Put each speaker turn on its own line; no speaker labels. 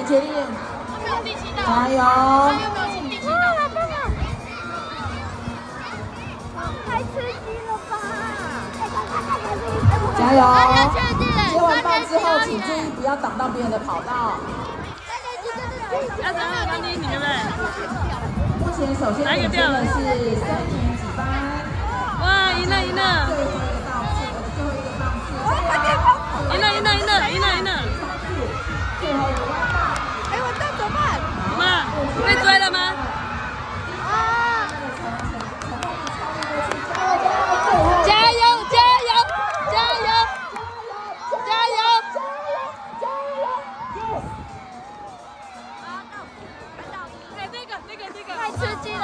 接力，加油！
太刺激了吧！
加油！接完棒之后，请注意不要挡到别人的跑道。
要等我刚听你对不对？
目前首先领先的是3年级班。
哇，赢了赢了！
最后一个档次，最后一个档次，
赢了赢了赢了赢了赢了！
最后一个弯道。
哎，我这怎么办？
怎么被追了吗？
啊！
加油加油加油加油！哎，这个
太刺激了。